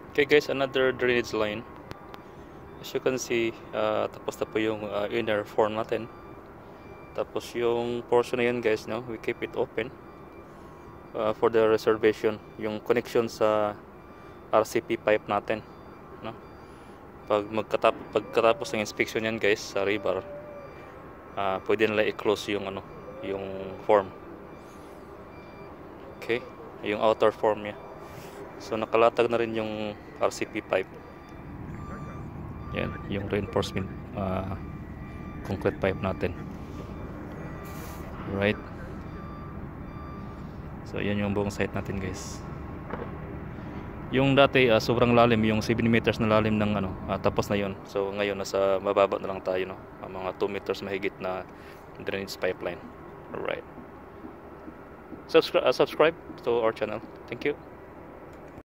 Okay guys, another drainage line. As you can see, tapos na po yung inner form natin. Tapos yung portion na yun guys, no, we keep it open for the reservation. Yung connection sa RCP pipe natin, no? Pagkatapos ng inspection yan guys sa rebar, pwede nila i-close yung yung form. Okay, yung outer form niya. So nakalatag na rin yung RCP pipe. Yan, yung reinforcement concrete pipe natin. Right. So yan yung buong site natin guys. Yung dati sobrang lalim, yung 7 meters na lalim ng tapos na yon. So ngayon nasa mababa na lang tayo, no? Mga 2 meters mahigit na drainage pipeline. Alright. Subscribe to our channel. Thank you.